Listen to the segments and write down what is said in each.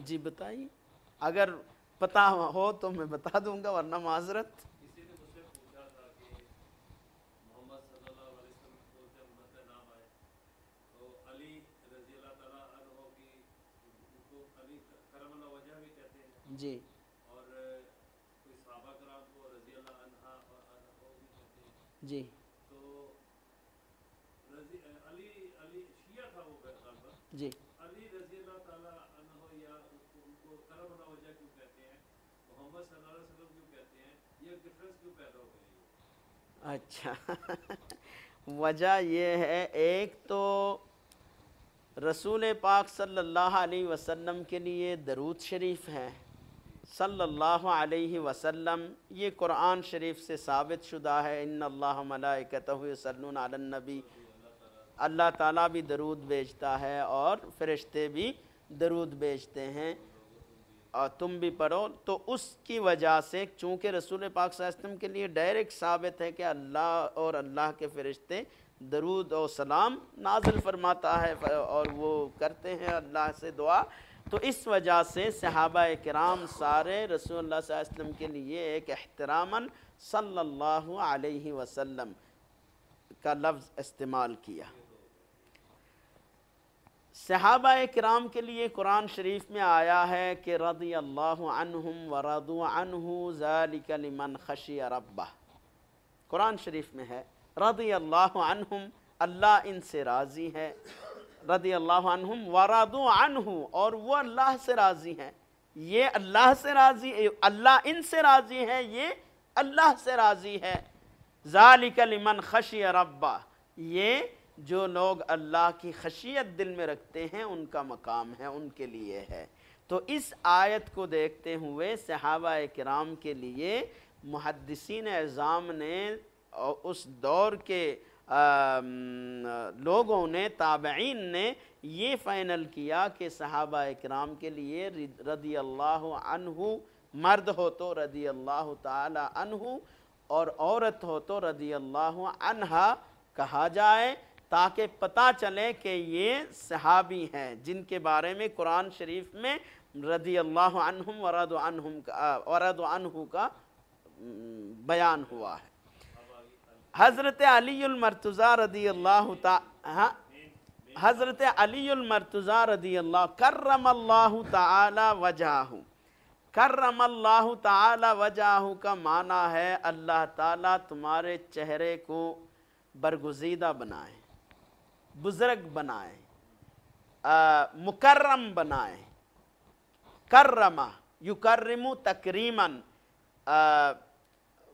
جی بتائیے، اگر پتہ ہو تو میں بتا دوں گا ورنہ معذرت۔ کسی نے مجھ سے پوچھا تھا کہ محمد صلی اللہ علیہ وسلم کو جب امت میں نام آئے تو علی رضی اللہ تعالیٰ عنہ کی، ان کو علی کرم اللہ وجہ بھی کہتے ہیں، جی اور کوئی صحابہ کرام کو رضی اللہ عنہ اور عنہ بھی کہتے ہیں، جی تو علی شیعہ تھا وہ غالباً، جی علی رضی اللہ تعالیٰ عنہ یا ان کو کرم اللہ وجہ کیوں کہتے ہیں، محمد صلی اللہ علیہ وسلم کیوں کہتے ہیں، یہ ڈفرینس کیوں پیدا ہو گئی؟ اچھا وجہ یہ ہے، ایک تو رسول پاک صلی اللہ علیہ وسلم کے لیے درود شریف ہے صلی اللہ علیہ وسلم، یہ قرآن شریف سے ثابت شدہ ہے، ان اللہ ملائکتہ یصلون علی النبی، اللہ تعالیٰ بھی درود بھیجتا ہے اور فرشتے بھی درود بھیجتے ہیں اور تم بھی پڑھو۔ تو اس کی وجہ سے چونکہ رسول پاک صلی اللہ علیہ وسلم کے لیے ڈائریکٹ ثابت ہے کہ اللہ اور اللہ کے فرشتے درود و سلام نازل فرماتا ہے اور وہ کرتے ہیں اللہ سے دعا، تو اس وجہ سے صحابہ کرام سارے رسول اللہ صلی اللہ علیہ وسلم کے لیے ایک احتراماً صلی اللہ علیہ وسلم کا لفظ استعمال کیا۔ صحابہ کرام کے لیے قرآن شریف میں آیا ہے کہ رضی اللہ عنہم ورضوا عنہ ذالک لمن خشی ربہ، قرآن شریف میں ہے رضی اللہ عنہم، اللہ ان سے راضی ہے، رضی اللہ عنہم ورضوا عنہ، اور وہ اللہ سے راضی ہیں، یہ اللہ سے راضی، اللہ ان سے راضی ہے، یہ اللہ سے راضی ہے، ذالک لمن خشی ربہ، یہ جو لوگ اللہ کی خشیت دل میں رکھتے ہیں ان کا مقام ہے، ان کے لیے ہے۔ تو اس آیت کو دیکھتے ہوئے صحابہ کرام کے لیے محدثین اعظام نے اس دور کے لوگوں نے، تابعین نے یہ فائنل کیا کہ صحابہ کرام کے لیے رضی اللہ عنہ، مرد ہو تو رضی اللہ تعالی عنہ اور عورت ہو تو رضی اللہ عنہا کہا جائے، تاکہ پتہ چلے کہ یہ صحابی ہیں جن کے بارے میں قرآن شریف میں رضی اللہ عنہم ورضوا عنہ کا بیان ہوا ہے۔ حضرت علی المرتضیٰ رضی اللہ تعالی، حضرت علی المرتضیٰ رضی اللہ کرم اللہ تعالی وجہہ، کرم اللہ تعالی وجہہ کا معنی ہے اللہ تعالیٰ تمہارے چہرے کو برگزیدہ بنائے، بزرگ بنائے، مکرم بنائے، کرمہ یکرم تکریماً،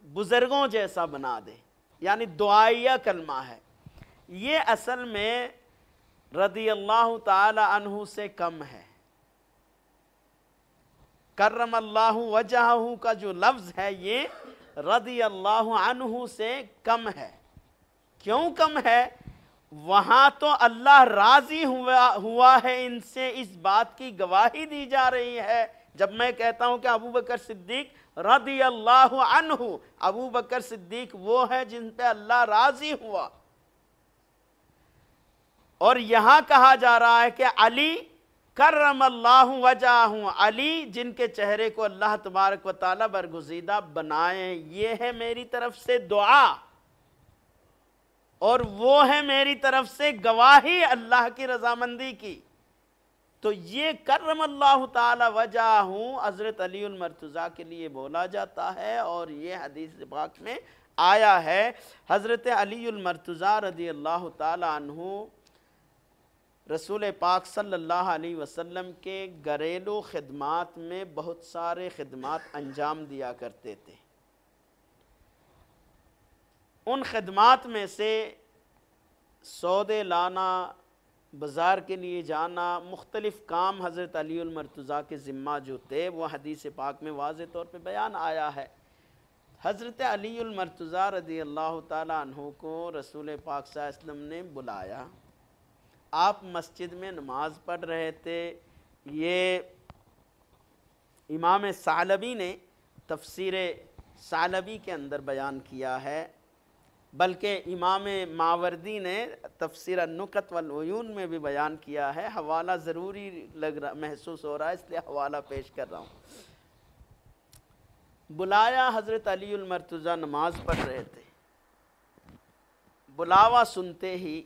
بزرگوں جیسا بنا دے، یعنی دعائیہ کلمہ ہے، یہ اصل میں رضی اللہ تعالی عنہ سے کم ہے۔ کرم اللہ وجہہ کا جو لفظ ہے یہ رضی اللہ عنہ سے کم ہے۔ کیوں کم ہے؟ وہاں تو اللہ راضی ہوا ہے ان سے، اس بات کی گواہی دی جا رہی ہے۔ جب میں کہتا ہوں کہ ابو بکر صدیق رضی اللہ عنہ، ابو بکر صدیق وہ ہے جن پہ اللہ راضی ہوا، اور یہاں کہا جا رہا ہے کہ علی کرم اللہ وجہہ، علی جن کے چہرے کو اللہ تبارک و تعالی برگزیدہ بنائے، یہ ہے میری طرف سے دعا اور وہ ہے میری طرف سے گواہی اللہ کی رضامندی کی۔ تو یہ کرم اللہ تعالی وجہہ حضرت علی المرتضیٰ کے لیے بولا جاتا ہے، اور یہ حدیث پاک میں آیا ہے۔ حضرت علی المرتضیٰ رضی اللہ تعالی عنہ رسول پاک صلی اللہ علیہ وسلم کے گھریلو خدمات میں بہت سارے خدمات انجام دیا کرتے تھے۔ ان خدمات میں سے سودے لانا، بازار کے لیے جانا، مختلف کام حضرت علی المرتضیٰ کے ذمہ جو تھے وہ حدیث پاک میں واضح طور پہ بیان آیا ہے۔ حضرت علی المرتضیٰ رضی اللہ تعالی عنہ کو رسول پاک صلی اللہ علیہ وسلم نے بلایا، آپ مسجد میں نماز پڑھ رہے تھے۔ یہ امام ثعلبی نے تفسیر ثعلبی کے اندر بیان کیا ہے بلکہ امام ماوردی نے تفسیر النکت والعیون میں بھی بیان کیا ہے. حوالہ ضروری محسوس ہو رہا ہے، اس لیے حوالہ پیش کر رہا ہوں. بلایا، حضرت علی المرتضیٰ نماز پڑھ رہے تھے. بلاوا سنتے ہی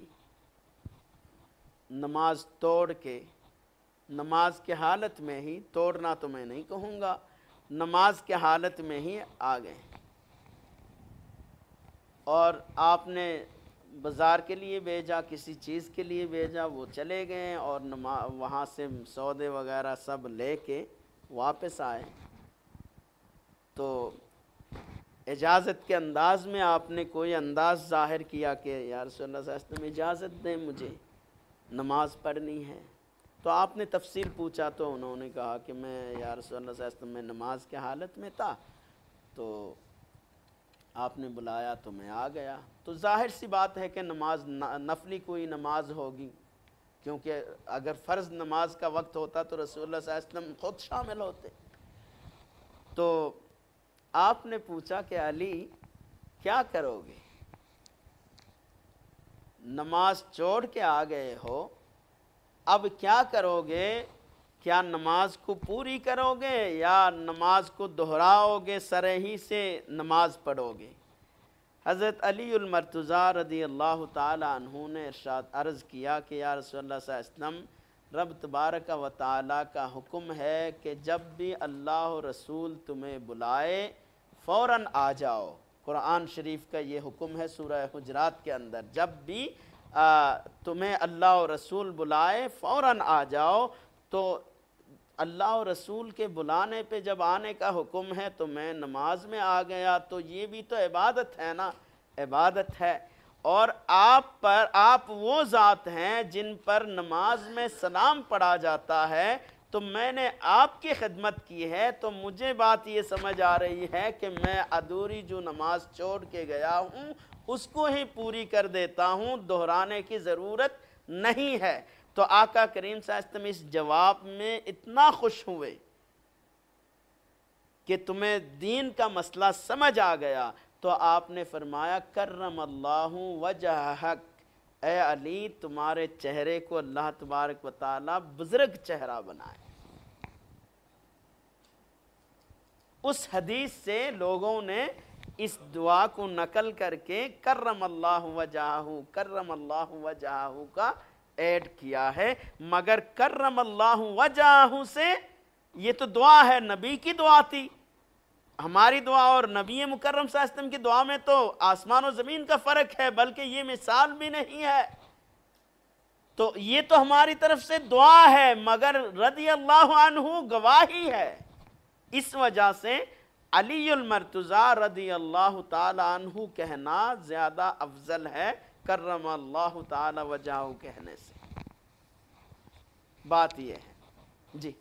نماز توڑ کے، نماز کے حالت میں ہی، توڑنا تو میں نہیں کہوں گا، نماز کے حالت میں ہی آ گئے. اور آپ نے بازار کے لیے بھیجا، کسی چیز کے لیے بھیجا، وہ چلے گئے اور وہاں سے سودے وغیرہ سب لے کے واپس آئے. تو اجازت کے انداز میں آپ نے کوئی انداز ظاہر کیا کہ یا رسول اللہ صلی اللہ علیہ وسلم اجازت دیں، مجھے نماز پڑھنی ہے. تو آپ نے تفصیل پوچھا تو انہوں نے کہا کہ میں یا رسول اللہ صلی اللہ علیہ وسلم میں نماز کے حالت میں تھا، تو آپ نے بلایا تو میں آ گیا. تو ظاہر سی بات ہے کہ نماز نفلی کوئی نماز ہوگی، کیونکہ اگر فرض نماز کا وقت ہوتا تو رسول اللہ صلی اللہ علیہ وسلم خود شامل ہوتے. تو آپ نے پوچھا کہ علی کیا کرو گے؟ نماز چھوڑ کے آ گئے ہو، اب کیا کرو گے؟ کیا نماز کو پوری کرو گے یا نماز کو دہراؤ گے، سرے ہی سے نماز پڑھو گے؟ حضرت علی المرتضیٰ رضی اللہ تعالی عنہ نے ارشاد عرض کیا کہ یا رسول اللہ صلی اللہ علیہ وسلم، رب تبارک و تعالی کا حکم ہے کہ جب بھی اللہ و رسول تمہیں بلائے فوراً آ جاؤ. قرآن شریف کا یہ حکم ہے سورہ حجرات کے اندر، جب بھی تمہیں اللہ و رسول بلائے فوراً آ جاؤ. تو اللہ و رسول کے بلانے پہ جب آنے کا حکم ہے تو میں نماز میں آ گیا، تو یہ بھی تو عبادت ہے نا، عبادت ہے. اور آپ وہ ذات ہیں جن پر نماز میں سلام پڑھا جاتا ہے، تو میں نے آپ کی خدمت کی ہے، تو مجھے بات یہ سمجھ آ رہی ہے کہ میں ادھوری جو نماز چھوڑ کے گیا ہوں اس کو ہی پوری کر دیتا ہوں، دہرانے کی ضرورت نہیں ہے. تو آقا کریم صلی اللہ علیہ وسلم اس جواب میں اتنا خوش ہوئے کہ تمہیں دین کا مسئلہ سمجھ آ گیا، تو آپ نے فرمایا کرم اللہ وجہک، اے علی تمہارے چہرے کو اللہ تبارک و تعالی بزرگ چہرہ بنائے. اس حدیث سے لوگوں نے اس دعا کو نقل کر کے کرم اللہ وجہہ، کرم اللہ وجہہ کا ایڈ کیا ہے. مگر کرم اللہ وجہہ سے یہ تو دعا ہے، نبی کی دعا تھی. ہماری دعا اور نبی مکرم صلی اللہ علیہ وسلم کی دعا میں تو آسمان و زمین کا فرق ہے، بلکہ یہ مثال بھی نہیں ہے. تو یہ تو ہماری طرف سے دعا ہے، مگر رضی اللہ عنہ گواہی ہے. اس وجہ سے علی المرتضیٰ رضی اللہ تعالی عنہ کہنا زیادہ افضل ہے کرم اللہ تعالی وجہہ کہنے سے. بات یہ ہے جی.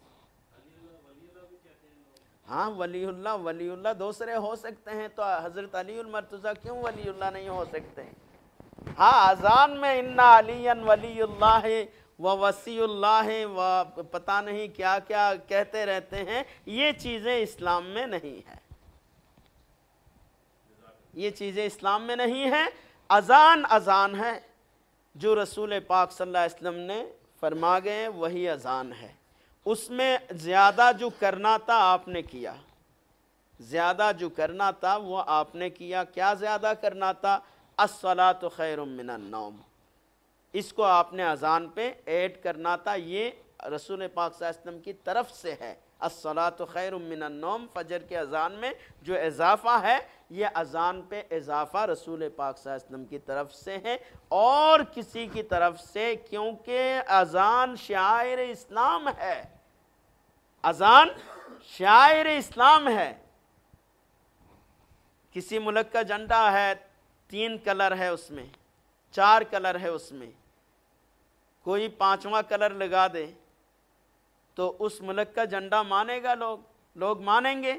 ہاں ولی اللہ دوسرے ہو سکتے ہیں، تو حضرت علی المرتضیٰ کیوں ولی اللہ نہیں ہو سکتے؟ ہاں اذان میں انا علی ولی اللہ و وصی اللہ و پتہ نہیں کیا کیا کہتے رہتے ہیں، یہ چیزیں اسلام میں نہیں ہیں، یہ چیزیں اسلام میں نہیں ہیں. اذان ہے، جو رسول پاک صلی اللہ علیہ وسلم نے فرما گئے وہی اذان ہے. اس میں زیادہ جو کرنا تھا آپ نے کیا، زیادہ جو کرنا تھا وہ آپ نے کیا. کیا زیادہ کرنا تھا؟ الصلاۃ خیر من النوم، اس کو آپ نے اذان پہ ایڈ کرنا تھا. یہ رسول پاک صلی اللہ علیہ وسلم کی طرف سے ہے. الصلاۃ خیر من النوم، فجر کے اذان میں جو اضافہ ہے یہ اذان پہ اضافہ رسول پاک صلی اللہ علیہ وسلم کی طرف سے ہے اور کسی کی طرف سے، کیونکہ اذان شعائر اسلام ہے. اذان شعائر اسلام ہے. کسی ملک کا جھنڈا ہے، 3 کلر ہے اس میں، 4 کلر ہے اس میں، کوئی 5واں کلر لگا دے تو اس ملک کا جھنڈا مانے گا؟ لوگ مانیں گے؟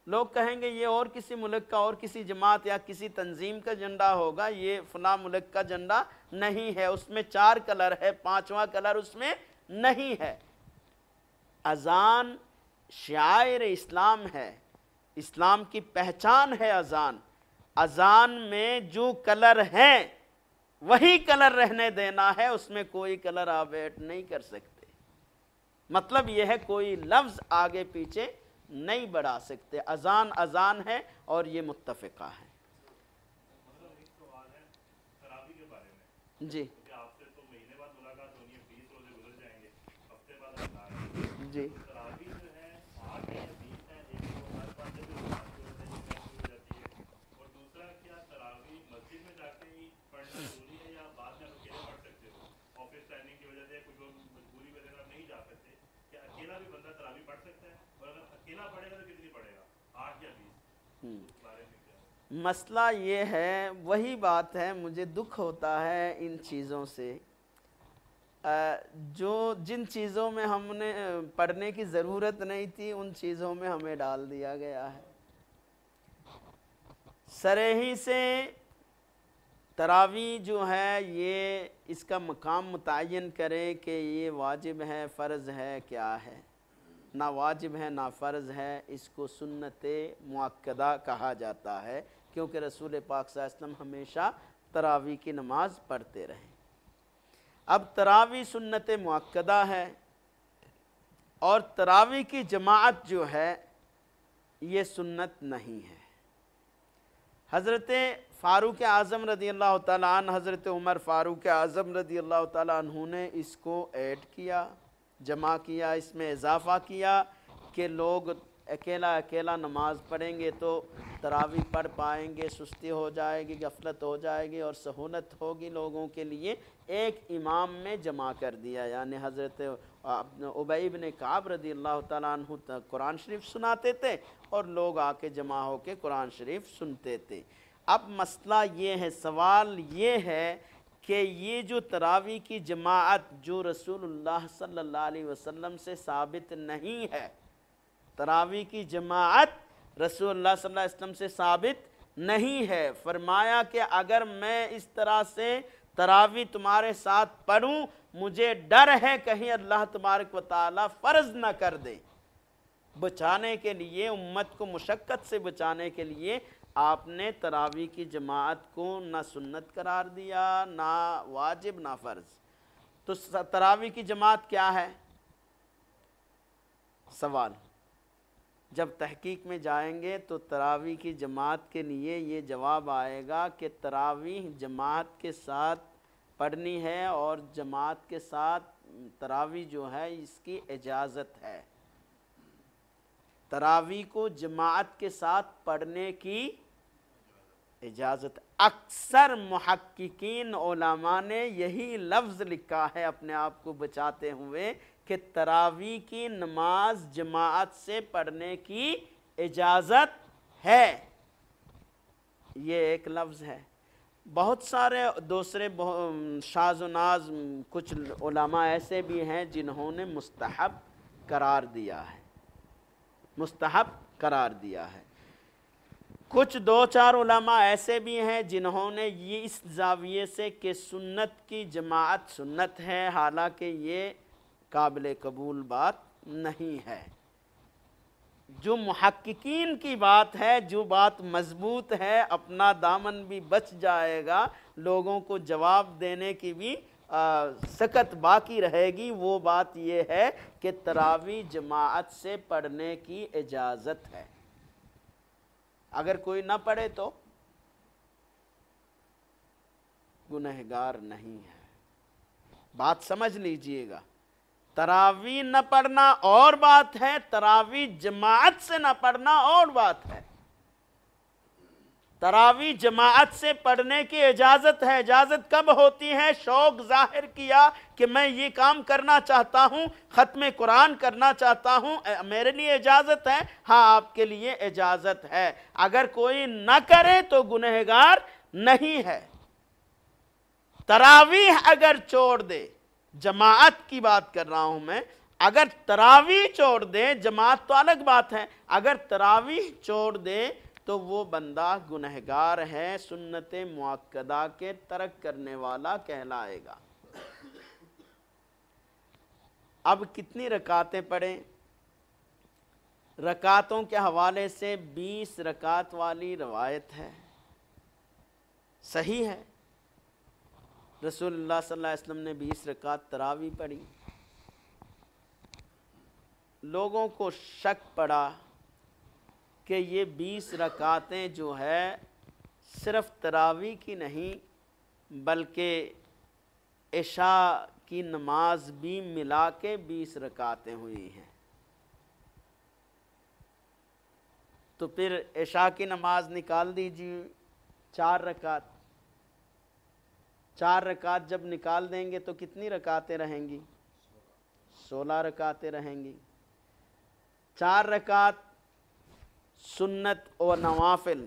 لوگ کہیں گے یہ اور کسی ملک کا، اور کسی جماعت یا کسی تنظیم کا جھنڈا ہوگا، یہ فلاں ملک کا جھنڈا نہیں ہے، اس میں 4 کلر ہے، 5واں کلر اس میں نہیں ہے. اذان شعائر اسلام ہے، اسلام کی پہچان ہے. اذان میں جو کلر ہیں وہی کلر رہنے دینا ہے، اس میں کوئی کلر آپ ایڈ نہیں کر سکتے۔ مطلب یہ ہے کوئی لفظ آگے پیچھے نہیں بڑھا سکتے، اذان اذان ہے اور یہ متفقہ ہے۔ مطلب ایک سوال ہے تراویح کے بارے میں جی کہ آپ سے تو مہینے بعد ملاقات ہونی ہے، 20 روزے گزر جائیں گے، ہفتے بعد آپ آ رہے ہیں، جی تراویح جو ہے 8 ہے یا 20 ہے، ایک تو ہر پانچ دن میں شروع ہو جاتی ہے، اور دوسرا کیا تراویح مسجد میں جا کے ہی پڑھنا ضروری ہے یا بعد میں آپ اکیلے پڑھ سکتے ہو؟ آفس ٹائمنگ کی وجہ سے کچھ لوگ مجبوری وغیرہ نہیں جا سکتے، کیا اکیلا بھی بندہ تراویح پڑھ سکتا ہے؟ اور اگر اکیلا پڑھے گا تو کتنی پڑھے گا، 8 یا 20؟ اس بارے میں کیا؟ مسئلہ یہ ہے، وہی بات ہے، مجھے دکھ ہوتا ہے ان چیزوں سے، جن چیزوں میں ہم نے پڑھنے کی ضرورت نہیں تھی ان چیزوں میں ہمیں ڈال دیا گیا ہے۔ سرہی سے تراویح جو ہے یہ اس کا مقام متعین کرے کہ یہ واجب ہے، فرض ہے، کیا ہے، نہ واجب ہے نہ فرض ہے، اس کو سنت مؤکدہ کہا جاتا ہے، کیونکہ رسول پاک صلی اللہ علیہ وسلم ہمیشہ تراویح کی نماز پڑھتے رہے۔ اب تراویح سنت مؤکدہ ہے اور تراویح کی جماعت جو ہے یہ سنت نہیں ہے۔ حضرت فاروق اعظم رضی اللہ تعالیٰ عنہ، حضرت عمر فاروق اعظم رضی اللہ تعالیٰ عنہ نے اس کو ایڈ کیا، جمع کیا، اس میں اضافہ کیا کہ لوگ اکیلا اکیلا نماز پڑھیں گے تو تراویح پڑھ پائیں گے، سستی ہو جائے گی، غفلت ہو جائے گی اور سہولت ہوگی لوگوں کے لیے، ایک امام میں جمع کر دیا۔ یعنی حضرت ابی بن کعب رضی اللہ تعالیٰ عنہ قرآن شریف سناتے تھے اور لوگ آ کے جمع ہو کے قرآن شریف سنتے تھے۔ اب مسئلہ یہ ہے، سوال یہ ہے کہ یہ جو تراویح کی جماعت جو رسول اللہ صلی اللہ علیہ وسلم سے ثابت نہیں ہے، تراویح کی جماعت رسول اللہ صلی اللہ علیہ وسلم سے ثابت نہیں ہے۔ فرمایا کہ اگر میں اس طرح سے تراویح تمہارے ساتھ پڑھوں، مجھے ڈر ہے کہیں اللہ تبارک و تعالیٰ فرض نہ کر دے۔ بچانے کے لیے، امت کو مشقت سے بچانے کے لیے آپ نے تراویح کی جماعت کو نہ سنت قرار دیا، نہ واجب نہ فرض۔ تو تراویح کی جماعت کیا ہے؟ سوال جب تحقیق میں جائیں گے تو تراویح کی جماعت کے لیے یہ جواب آئے گا کہ تراویح جماعت کے ساتھ پڑھنی ہے اور جماعت کے ساتھ تراویح جو ہے اس کی اجازت ہے۔ تراویح کو جماعت کے ساتھ پڑھنے کی اجازت۔ اکثر محققین علماء نے یہی لفظ لکھا ہے اپنے آپ کو بچاتے ہوئے کہ تراویح کی نماز جماعت سے پڑھنے کی اجازت ہے، یہ ایک لفظ ہے۔ بہت سارے دوسرے شاذ و ناز کچھ علماء ایسے بھی ہیں جنہوں نے مستحب قرار دیا ہے، مستحب قرار دیا ہے۔ کچھ دو چار علماء ایسے بھی ہیں جنہوں نے یہ اس زاویے سے کہ سنت کی جماعت سنت ہے، حالانکہ یہ قابل قبول بات نہیں ہے۔ جو محققین کی بات ہے، جو بات مضبوط ہے، اپنا دامن بھی بچ جائے گا، لوگوں کو جواب دینے کی بھی سکت باقی رہے گی، وہ بات یہ ہے کہ تراویح جماعت سے پڑھنے کی اجازت ہے۔ اگر کوئی نہ پڑھے تو گنہگار نہیں ہے۔ بات سمجھ لیجئے گا، تراویح نہ پڑھنا اور بات ہے، تراویح جماعت سے نہ پڑھنا اور بات ہے۔ تراویح جماعت سے پڑھنے کی اجازت ہے۔ اجازت کب ہوتی ہے؟ شوق ظاہر کیا کہ میں یہ کام کرنا چاہتا ہوں، ختم قرآن کرنا چاہتا ہوں، میرے لیے اجازت ہے؟ ہاں، آپ کے لیے اجازت ہے۔ اگر کوئی نہ کرے تو گنہگار نہیں ہے۔ تراویح اگر چھوڑ دے، جماعت کی بات کر رہا ہوں میں، اگر تراویح چھوڑ دے، جماعت تو الگ بات ہے، اگر تراویح چھوڑ دے تو وہ بندہ گنہگار ہے، سنت مؤکدہ کے ترک کرنے والا کہلائے گا۔ اب کتنی رکعتیں پڑھیں؟ رکعتوں کے حوالے سے 20 رکعت والی روایت ہے، صحیح ہے، رسول اللہ صلی اللہ علیہ وسلم نے 20 رکعت تراویح پڑھی۔ لوگوں کو شک پڑا کہ یہ 20 رکعتیں جو ہے صرف تراویح کی نہیں بلکہ عشاء کی نماز بھی ملا کے 20 رکعتیں ہوئی ہیں۔ تو پھر عشاء کی نماز نکال دیجیے 4 رکعت، 4 رکعت جب نکال دیں گے تو کتنی رکعتیں رہیں گی؟ 16 رکعتیں رہیں گی۔ 4 رکعت سنت اور نوافل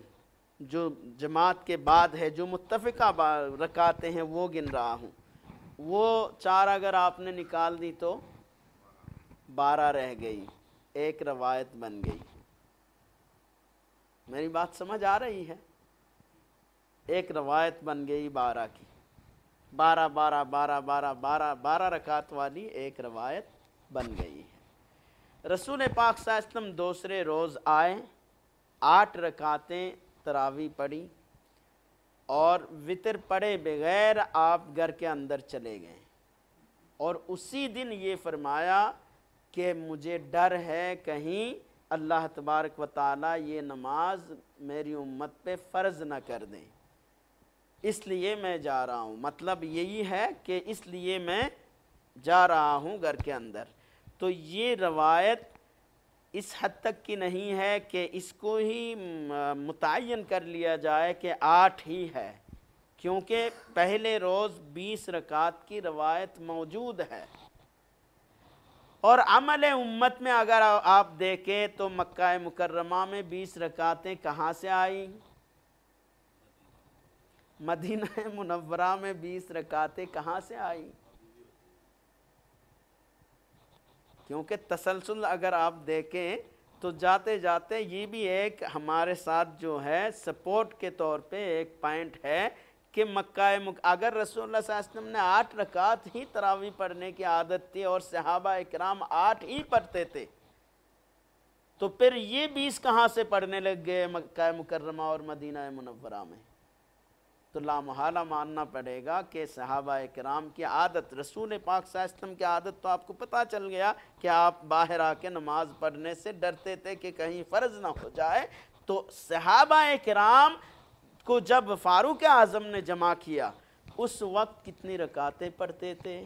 جو جماعت کے بعد ہے، جو متفقہ رکعتیں ہیں وہ گن رہا ہوں، وہ 4 اگر آپ نے نکال دی تو 12 رہ گئی، ایک روایت بن گئی۔ میری بات سمجھ آ رہی ہے؟ ایک روایت بن گئی 12 کی، 12 12 12 12 12 12 رکعت والی ایک روایت بن گئی ہے۔ رسول پاک صلی اللہ علیہ وسلم دوسرے روز آئے، 8 رکعتیں تراویح پڑھی اور وطر پڑھے بغیر آپ گھر کے اندر چلے گئے، اور اسی دن یہ فرمایا کہ مجھے ڈر ہے کہیں اللہ تبارک و تعالیٰ یہ نماز میری امت پہ فرض نہ کر دیں، اس لیے میں جا رہا ہوں۔ مطلب یہی ہے کہ اس لیے میں جا رہا ہوں گھر کے اندر۔ تو یہ روایت اس حد تک کی نہیں ہے کہ اس کو ہی متعین کر لیا جائے کہ 8 ہی ہے، کیونکہ پہلے روز 20 رکعت کی روایت موجود ہے۔ اور عمل امت میں اگر آپ دیکھیں تو مکہ مکرمہ میں 20 رکعتیں کہاں سے آئیں؟ مدینہ منورہ میں 20 رکعتیں کہاں سے آئیں؟ کیونکہ تسلسل اگر آپ دیکھیں تو جاتے جاتے یہ بھی ایک ہمارے ساتھ جو ہے سپورٹ کے طور پہ ایک پوائنٹ ہے کہ اگر رسول اللہ صلی اللہ علیہ وسلم نے 8 رکعت ہی تراویح پڑھنے کی عادت تھی اور صحابہ اکرام 8 ہی پڑھتے تھے، تو پھر یہ 20 کہاں سے پڑھنے لگ گئے مکہ مکرمہ اور مدینہ منورہ میں؟ تو لامحالہ ماننا پڑے گا کہ صحابہ اکرام کی عادت، رسول پاک صلی اللہ علیہ وسلم کی عادت تو آپ کو پتہ چل گیا کہ آپ باہر آ کے نماز پڑھنے سے ڈرتے تھے کہ کہیں فرض نہ ہو جائے۔ تو صحابہ اکرام کو جب فاروق اعظم نے جمع کیا اس وقت کتنی رکعتیں پڑھتے تھے؟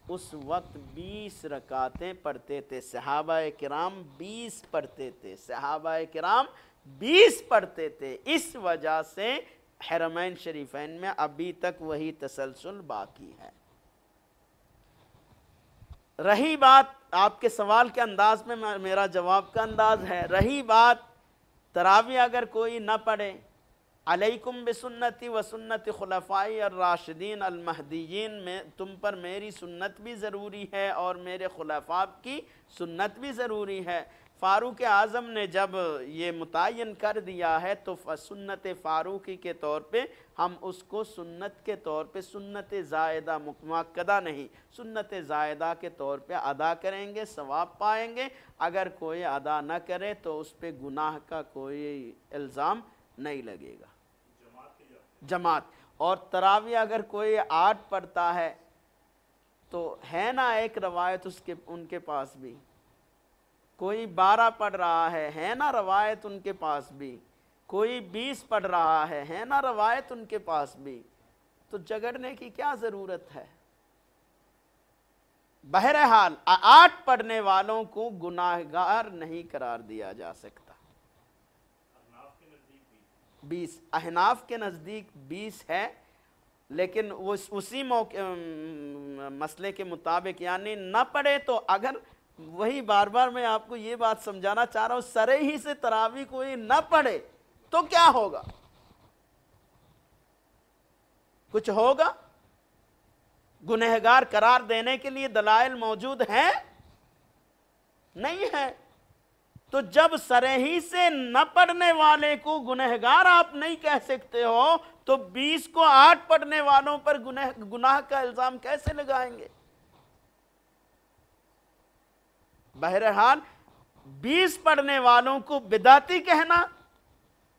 اس وقت 20 رکعتیں پڑھتے تھے۔ صحابہ اکرام 20 پڑھتے تھے، صحابہ اکرام 20 پڑھتے تھے۔ اس وجہ سے حرمین شریفین میں ابھی تک وہی تسلسل باقی ہے۔ رہی بات آپ کے سوال کے انداز میں میرا جواب کا انداز ہے، رہی بات تراویح اگر کوئی نہ پڑھے، علیکم بسنتی و سنت خلفائی الراشدین المہدیین، میں تم پر میری سنت بھی ضروری ہے اور میرے خلفاء کی سنت بھی ضروری ہے۔ فاروق اعظم نے جب یہ متعین کر دیا ہے تو سنت فاروقی کے طور پہ ہم اس کو سنت کے طور پہ، سنت زائدہ مؤکدہ نہیں، سنت زائدہ کے طور پہ ادا کریں گے، ثواب پائیں گے۔ اگر کوئی ادا نہ کرے تو اس پہ گناہ کا کوئی الزام نہیں لگے گا۔ جماعت اور تراویح اگر کوئی 8 پڑھتا ہے تو ہے نا ایک روایت ان کے پاس بھی، کوئی 12 پڑھ رہا ہے نا روایت ان کے پاس بھی، کوئی 20 پڑھ رہا ہے نا روایت ان کے پاس بھی، تو جھگڑنے کی کیا ضرورت ہے؟ بہرحال 8 پڑھنے والوں کو گناہگار نہیں قرار دیا جا سکتا۔ 20 احناف کے نزدیک 20 ہے، لیکن وہ اسی مسئلے کے مطابق یعنی نہ پڑھے تو اگر وہی بار بار میں آپ کو یہ بات سمجھانا چاہ رہا ہوں، سرے ہی سے تراویح کوئی نہ پڑھے تو کیا ہوگا؟ کچھ ہوگا؟ گنہگار قرار دینے کے لیے دلائل موجود ہیں؟ نہیں ہے۔ تو جب سرے ہی سے نہ پڑھنے والے کو گنہگار آپ نہیں کہہ سکتے ہو تو 20 کو 8 پڑھنے والوں پر گناہ کا الزام کیسے لگائیں گے؟ بہرحال 20 پڑھنے والوں کو بدعتی کہنا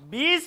20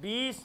20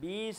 20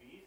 20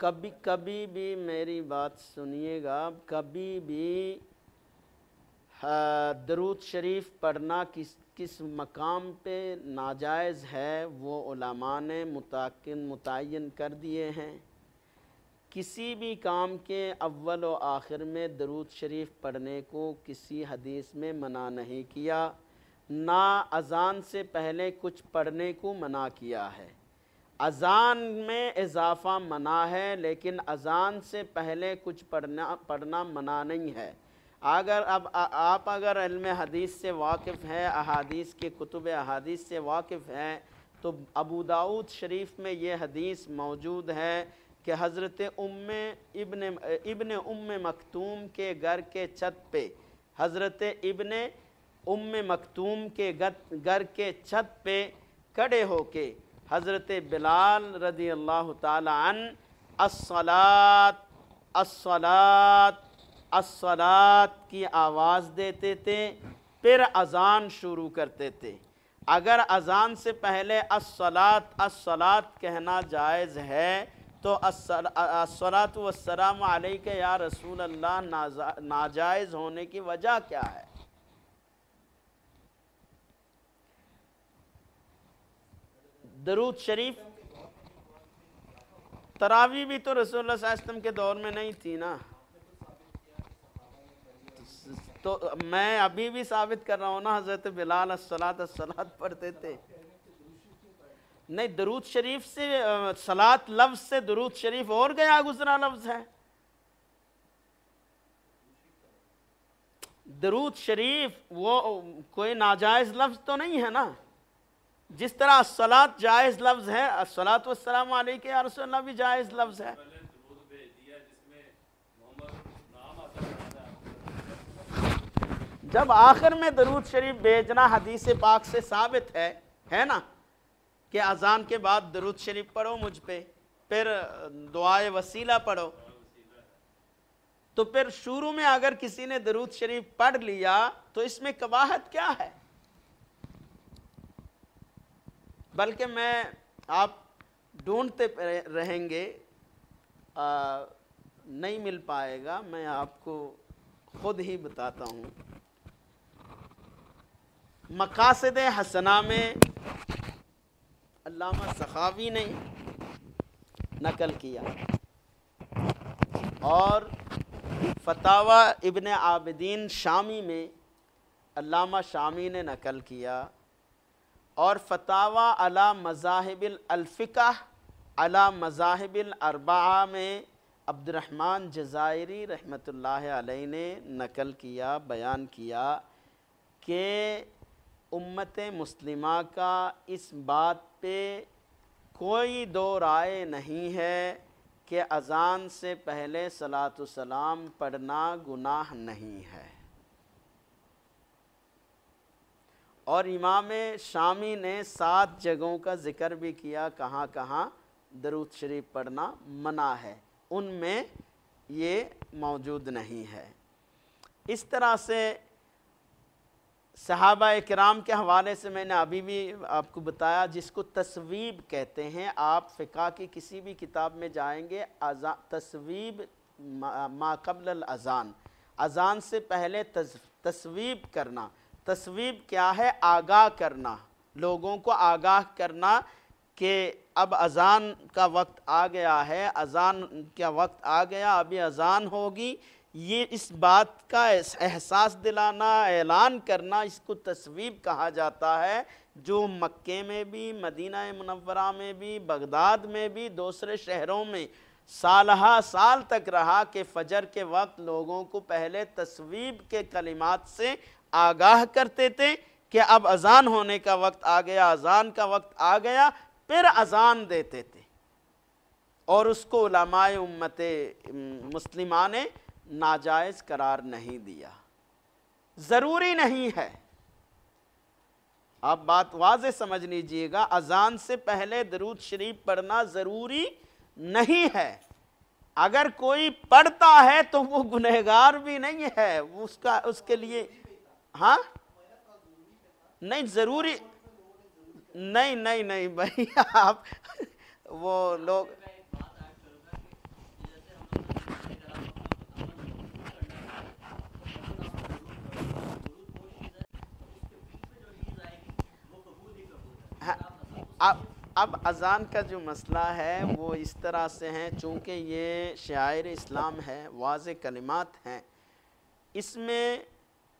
کبھی بھی میری بات سنیے گا، کبھی بھی درود شریف پڑھنا کس مقام پہ ناجائز ہے وہ علماء نے متعین کر دیے ہیں۔ کسی بھی کام کے اول و آخر میں درود شریف پڑھنے کو کسی حدیث میں منع نہیں کیا، نہ اذان سے پہلے کچھ پڑھنے کو منع کیا ہے۔ اذان میں اضافہ منع ہے، لیکن اذان سے پہلے کچھ پڑھنا منع نہیں ہے۔ آپ اگر علم حدیث سے واقف ہیں، احادیث کے کتب احادیث سے واقف ہیں، تو ابو داؤد شریف میں یہ حدیث موجود ہے کہ حضرت ابن مکتوم کے گھر کے چھت پہ، حضرت ابن مکتوم کے گھر کے چھت پہ کھڑے ہو کے حضرت بلال رضی اللہ تعالی عنہ الصلاۃ الصلاۃ الصلاۃ کی آواز دیتے تھے، پھر اذان شروع کرتے تھے۔ اگر اذان سے پہلے الصلاۃ الصلاۃ کہنا جائز ہے تو الصلاۃ والسلام علیک یا رسول اللہ ناجائز ہونے کی وجہ کیا ہے؟ درود شریف تراویح بھی تو رسول اللہ صلی اللہ علیہ وسلم کے دور میں نہیں تھی نا، تو میں ابھی بھی ثابت کر رہا ہوں نا، حضرت بلال الصلاۃ الصلاۃ پڑھتے تھے۔ نہیں، درود شریف سے صلاۃ لفظ سے درود شریف اور گیا گزرا لفظ ہے۔ درود شریف وہ کوئی ناجائز لفظ تو نہیں ہے نا، جس طرح الصلاۃ جائز لفظ ہے، الصلاۃ والسلام علیک یا رسول اللہ بھی جائز لفظ ہے۔ جب آخر میں درود شریف بھیجنا حدیث پاک سے ثابت ہے نا کہ اذان کے بعد درود شریف پڑھو مجھ پہ، پھر دعائے وسیلہ پڑھو، تو پھر شروع میں اگر کسی نے درود شریف پڑھ لیا تو اس میں قباحت کیا ہے؟ بلکہ آپ ڈھونڈتے رہیں گے، نہیں مل پائے گا، میں آپ کو خود ہی بتاتا ہوں۔ مقاصد حسنہ میں علامہ سخاوی نے نقل کیا اور فتاوی ابن عابدین شامی میں علامہ شامی نے نقل کیا، اور فتاوی علی مذاہب الفقہ علی مذاہب الاربعہ میں عبد الرحمن جزائری رحمۃ اللہ علیہ نے نقل کیا، بیان کیا کہ امت مسلمہ کا اس بات پہ کوئی دو رائے نہیں ہے کہ اذان سے پہلے صلاۃ والسلام پڑھنا گناہ نہیں ہے۔ اور امام شامی نے 7 جگہوں کا ذکر بھی کیا کہاں کہاں درود شریف پڑھنا منع ہے، ان میں یہ موجود نہیں ہے۔ اس طرح سے صحابہ کرام کے حوالے سے میں نے ابھی بھی آپ کو بتایا، جس کو تصویب کہتے ہیں، آپ فقہ کی کسی بھی کتاب میں جائیں گے، تصویب ما قبل الاذان، اذان سے پہلے تصویب کرنا۔ تصویب کیا ہے؟ آگاہ کرنا، لوگوں کو آگاہ کرنا کہ اب اذان کا وقت آ گیا ہے، اذان کا وقت آ گیا، ابھی اذان ہوگی، یہ اس بات کا احساس دلانا، اعلان کرنا، اس کو تصویب کہا جاتا ہے، جو مکے میں بھی، مدینہ منورہ میں بھی، بغداد میں بھی، دوسرے شہروں میں سالہ سال تک رہا کہ فجر کے وقت لوگوں کو پہلے تصویب کے کلمات سے آگاہ کرتے تھے کہ اب اذان ہونے کا وقت آ گیا، اذان کا وقت آ گیا، پھر اذان دیتے تھے، اور اس کو علماء امت مسلمہ نے ناجائز قرار نہیں دیا۔ ضروری نہیں ہے، آپ بات واضح سمجھ لیجئے گا، اذان سے پہلے درود شریف پڑھنا ضروری نہیں ہے۔ اگر کوئی پڑھتا ہے تو وہ گنہگار بھی نہیں ہے، اس کے لیے ہاں نہیں ضروری نہیں بھائی، آپ وہ لوگ ہاں، اب اذان کا جو مسئلہ ہے وہ اس طرح سے ہے، چونکہ یہ شعائر اسلام ہے، واضح کلمات ہیں، اس میں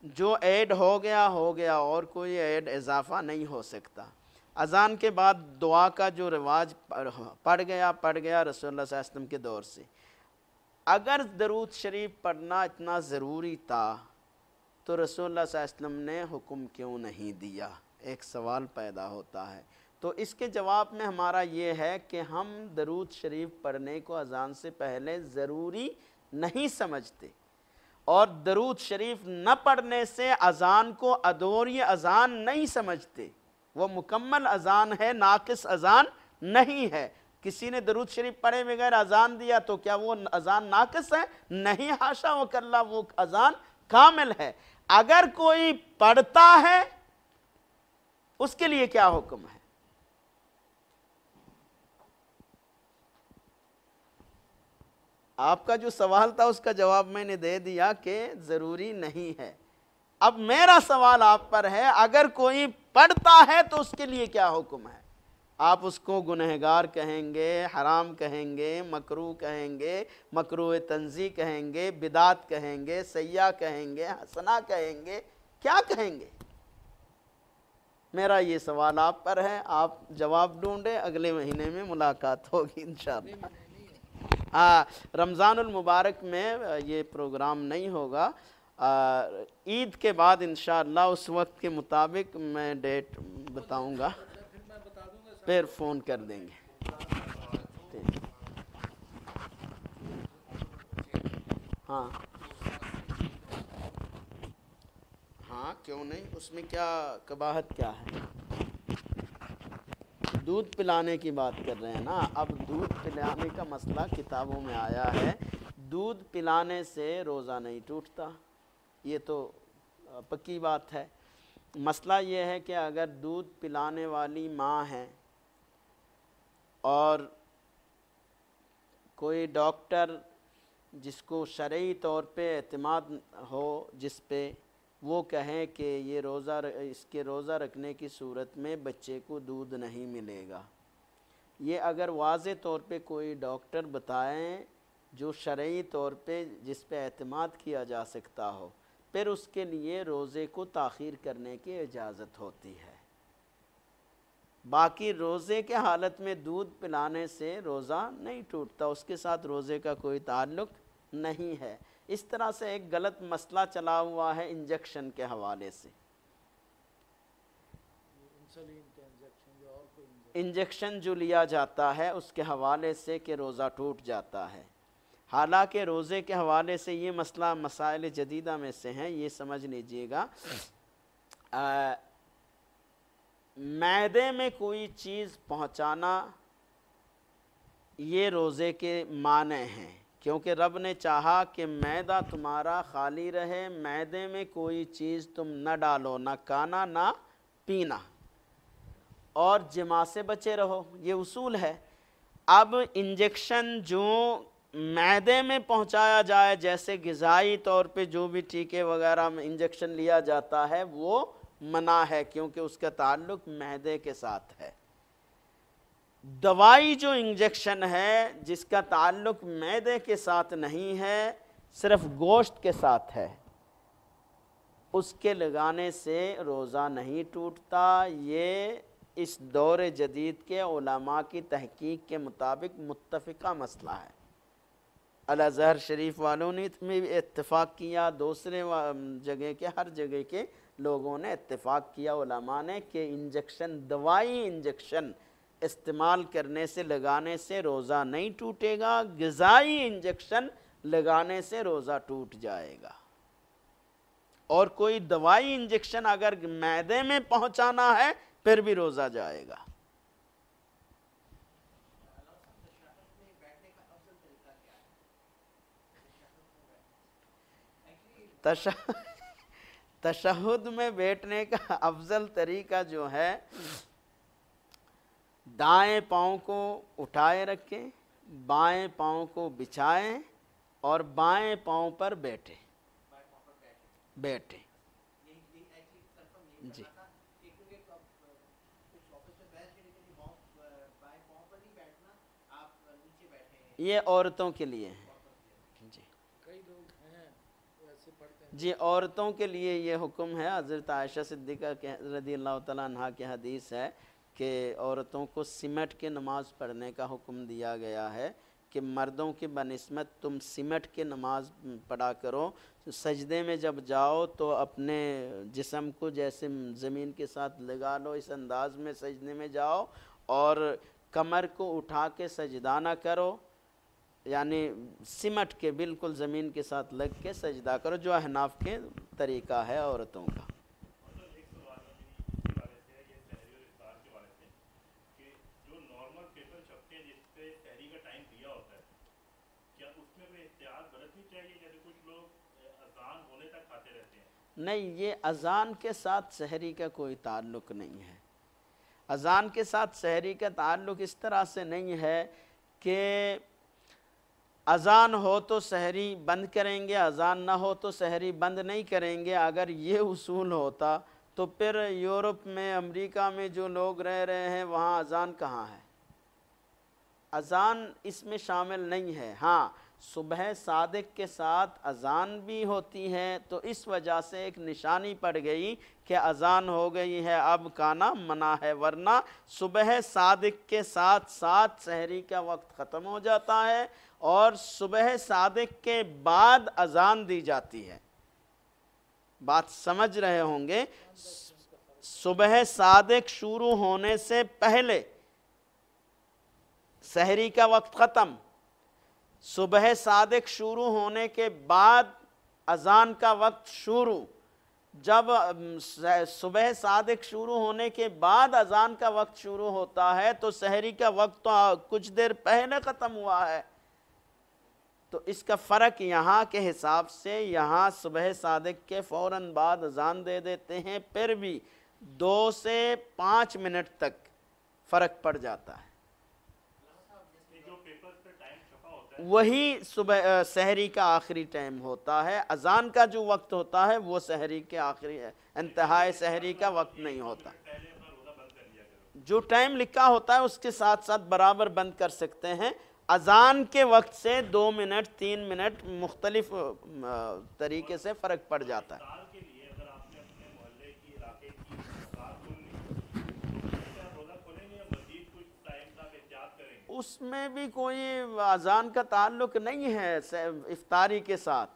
جو ایڈ ہو گیا اور کوئی ایڈ اضافہ نہیں ہو سکتا۔ اذان کے بعد دعا کا جو رواج پڑ گیا رسول اللہ صلی اللہ علیہ وسلم کے دور سے۔ اگر درود شریف پڑھنا اتنا ضروری تھا تو رسول اللہ صلی اللہ علیہ وسلم نے حکم کیوں نہیں دیا؟ ایک سوال پیدا ہوتا ہے۔ تو اس کے جواب میں ہمارا یہ ہے کہ ہم درود شریف پڑھنے کو اذان سے پہلے ضروری نہیں سمجھتے، اور درود شریف نہ پڑھنے سے اذان کو ادوری اذان نہیں سمجھتے، وہ مکمل اذان ہے، ناقص اذان نہیں ہے۔ کسی نے درود شریف پڑھے بغیر اذان دیا تو کیا وہ اذان ناقص ہے؟ نہیں، حاشا و کلا، وہ اذان کامل ہے۔ اگر کوئی پڑھتا ہے اس کے لیے کیا حکم ہے؟ آپ کا جو سوال تھا اس کا جواب میں نے دے دیا کہ ضروری نہیں ہے۔ اب میرا سوال آپ پر ہے، اگر کوئی پڑھتا ہے تو اس کے لیے کیا حکم ہے؟ آپ اس کو گنہگار کہیں گے، حرام کہیں گے، مکروہ کہیں گے، مکروہ تنزیہ کہیں گے، بدعت کہیں گے، سیاح کہیں گے، حسنہ کہیں گے، کیا کہیں گے؟ میرا یہ سوال آپ پر ہے، آپ جواب ڈھونڈیں، اگلے مہینے میں ملاقات ہوگی انشاءاللہ۔ رمضان المبارک میں یہ پروگرام نہیں ہوگا، عید کے بعد انشاءاللہ اس وقت کے مطابق میں ڈیٹ بتاؤں گا، پھر فون کر دیں گے۔ ہاں ہاں، کیوں نہیں، اس میں کیا قباحت کیا ہے؟ دودھ پلانے کی بات کر رہے ہیں نا، اب دودھ پلانے کا مسئلہ کتابوں میں آیا ہے، دودھ پلانے سے روزہ نہیں ٹوٹتا، یہ تو پکی بات ہے۔ مسئلہ یہ ہے کہ اگر دودھ پلانے والی ماں ہے اور کوئی ڈاکٹر جس کو شرعی طور پہ اعتماد ہو، جس پہ وہ کہیں کہ یہ اس کے روزہ رکھنے کی صورت میں بچے کو دودھ نہیں ملے گا، یہ اگر واضح طور پہ کوئی ڈاکٹر بتائیں جو شرعی طور پہ جس پہ اعتماد کیا جا سکتا ہو، پھر اس کے لیے روزے کو تاخیر کرنے کی اجازت ہوتی ہے۔ باقی روزے کے حالت میں دودھ پلانے سے روزہ نہیں ٹوٹتا، اس کے ساتھ روزے کا کوئی تعلق نہیں ہے۔ اس طرح سے ایک غلط مسئلہ چلا ہوا ہے انجیکشن کے حوالے سے، انجیکشن جو لیا جاتا ہے اس کے حوالے سے کہ روزہ ٹوٹ جاتا ہے، حالانکہ روزے کے حوالے سے یہ مسئلہ مسائل جدیدہ میں سے ہیں، یہ سمجھ لیجئے گا۔ معدے میں کوئی چیز پہنچانا یہ روزے کے معنی ہیں، کیونکہ رب نے چاہا کہ معدہ تمہارا خالی رہے، معدے میں کوئی چیز تم نہ ڈالو، نہ کھانا نہ پینا، اور جماع سے بچے رہو، یہ اصول ہے۔ اب انجیکشن جو معدے میں پہنچایا جائے، جیسے غذائی طور پہ جو بھی ٹیکے وغیرہ میں انجیکشن لیا جاتا ہے وہ منع ہے، کیونکہ اس کا تعلق معدے کے ساتھ ہے۔ دوائی جو انجیکشن ہے جس کا تعلق معدے کے ساتھ نہیں ہے، صرف گوشت کے ساتھ ہے، اس کے لگانے سے روزہ نہیں ٹوٹتا۔ یہ اس دور جدید کے علماء کی تحقیق کے مطابق متفقہ مسئلہ ہے۔ الازہر شریف والوں نے بھی اتفاق کیا، دوسرے جگہ کے ہر جگہ کے لوگوں نے اتفاق کیا علماء نے کہ انجیکشن، دوائی انجیکشن استعمال کرنے سے، لگانے سے روزہ نہیں ٹوٹے گا، غذائی انجیکشن لگانے سے روزہ ٹوٹ جائے گا۔ اور کوئی دوائی انجیکشن اگر معدے میں پہنچانا ہے پھر بھی روزہ جائے گا۔ تشہد میں بیٹھنے کا افضل طریقہ جو ہے، دائیں پاؤں کو اٹھائے رکھیں، بائیں پاؤں کو بچھائیں اور بائیں پاؤں پر بیٹھیں۔ جی یہ عورتوں کے لیے ہے جی جی، عورتوں کے لیے یہ حکم ہے۔ حضرت عائشہ صدیقہ رضی اللہ تعالیٰ عنہ کی حدیث ہے کہ عورتوں کو سمٹ کے نماز پڑھنے کا حکم دیا گیا ہے کہ مردوں کی بنسبت تم سمٹ کے نماز پڑھا کرو، سجدے میں جب جاؤ تو اپنے جسم کو جیسے زمین کے ساتھ لگا لو، اس انداز میں سجدے میں جاؤ، اور کمر کو اٹھا کے سجدہ نہ کرو، یعنی سمٹ کے بالکل زمین کے ساتھ لگ کے سجدہ کرو، جو احناف کے طریقہ ہے عورتوں کا۔ ایک سوال اسی والے سے ہے، یہ سحری اور افطار کے والے سے، کہ جو نارمل پیپر چھپتے ہیں جس پہ سحری کا ٹائم دیا ہوتا ہے، کیا اس میں کوئی احتیاط برتنی چاہیے؟ جیسے کچھ لوگ اذان ہونے تک کھاتے رہتے ہیں۔ نہیں، یہ اذان کے ساتھ سحری کا کوئی تعلق نہیں ہے۔ اذان کے ساتھ سحری کا تعلق اس طرح سے نہیں ہے کہ اذان ہو تو سحری بند کریں گے، اذان نہ ہو تو سحری بند نہیں کریں گے۔ اگر یہ اصول ہوتا تو پھر یورپ میں، امریکہ میں جو لوگ رہ رہے ہیں وہاں اذان کہاں ہے؟ اذان اس میں شامل نہیں ہے۔ ہاں، صبح صادق کے ساتھ اذان بھی ہوتی ہے، تو اس وجہ سے ایک نشانی پڑ گئی کہ اذان ہو گئی ہے، اب کھانا منع ہے، ورنہ صبح صادق کے ساتھ ساتھ سحری کا وقت ختم ہو جاتا ہے، اور صبح صادق کے بعد اذان دی جاتی ہے۔ بات سمجھ رہے ہوں گے، صبح صادق شروع ہونے سے پہلے سحری کا وقت ختم، صبح صادق شروع ہونے کے بعد اذان کا وقت شروع۔ جب صبح صادق شروع ہونے کے بعد اذان کا وقت شروع ہوتا ہے تو سحری کا وقت تو کچھ دیر پہلے ختم ہوا ہے۔ تو اس کا فرق یہاں کے حساب سے، یہاں صبح صادق کے فوراً بعد اذان دے دیتے ہیں، پھر بھی 2 سے 5 منٹ تک فرق پڑ جاتا ہے۔ وہی صبح سحری کا آخری ٹائم ہوتا ہے۔ اذان کا جو وقت ہوتا ہے وہ سحری کے آخری انتہائی سحری کا وقت نہیں ہوتا۔ جو ٹائم لکھا ہوتا ہے اس کے ساتھ ساتھ برابر بند کر سکتے ہیں۔ اذان کے وقت سے 2 منٹ 3 منٹ مختلف طریقے سے فرق پڑ جاتا ہے۔ اس میں بھی کوئی اذان کا تعلق نہیں ہے افطاری کے ساتھ،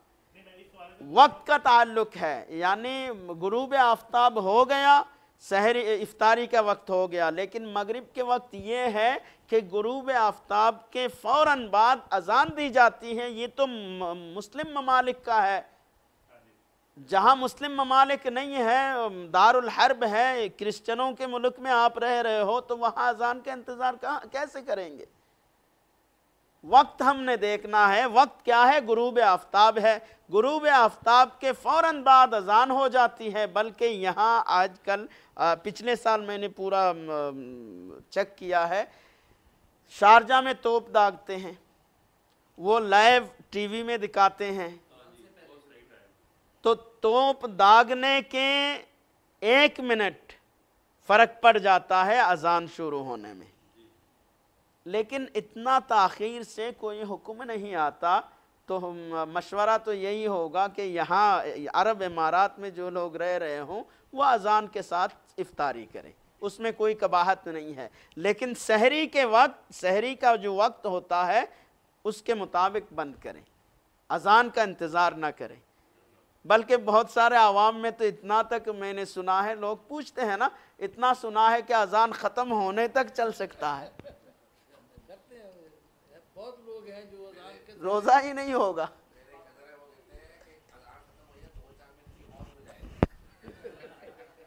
وقت کا تعلق ہے، یعنی غروب آفتاب ہو گیا، سحری افطاری کا وقت ہو گیا، لیکن مغرب کے وقت یہ ہے کہ غروب آفتاب کے فوراً بعد اذان دی جاتی ہے۔ یہ تو مسلم ممالک کا ہے۔ جہاں مسلم ممالک نہیں ہے، دار الحرب ہے، کرسچنوں کے ملک میں آپ رہ رہے ہو، تو وہاں اذان کا انتظار کیسے کریں گے؟ وقت ہم نے دیکھنا ہے۔ وقت کیا ہے؟ غروب آفتاب ہے۔ غروب آفتاب کے فوراً بعد اذان ہو جاتی ہے، بلکہ یہاں آج کل پچھلے سال میں نے پورا چیک کیا ہے، شارجہ میں توپ داغتے ہیں، وہ لائیو ٹی وی میں دکھاتے ہیں، تو توپ داغنے کے 1 منٹ فرق پڑ جاتا ہے اذان شروع ہونے میں، لیکن اتنا تاخیر سے کوئی حکم نہیں آتا۔ تو مشورہ تو یہی ہوگا کہ یہاں عرب امارات میں جو لوگ رہ رہے ہوں وہ اذان کے ساتھ افطاری کریں، اس میں کوئی قباحت نہیں ہے، لیکن سحری کے وقت، سحری کا جو وقت ہوتا ہے اس کے مطابق بند کریں، اذان کا انتظار نہ کریں۔ بلکہ بہت سارے عوام میں تو اتنا تک میں نے سنا ہے، لوگ پوچھتے ہیں نا، اتنا سنا ہے کہ اذان ختم ہونے تک چل سکتا ہے، بہت لوگ ہیں جو روزہ ہی نہیں ہوگا۔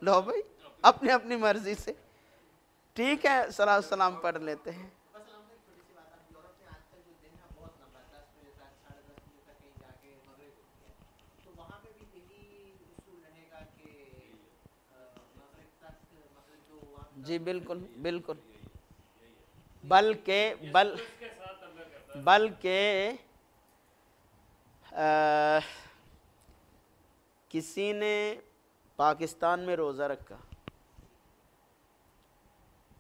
لو بھائی، اپنی اپنی مرضی سے، ٹھیک ہے، صلاۃ السلام پڑھ لیتے ہیں۔ جی بالکل بالکل، بلکہ کسی نے پاکستان میں روزہ رکھا،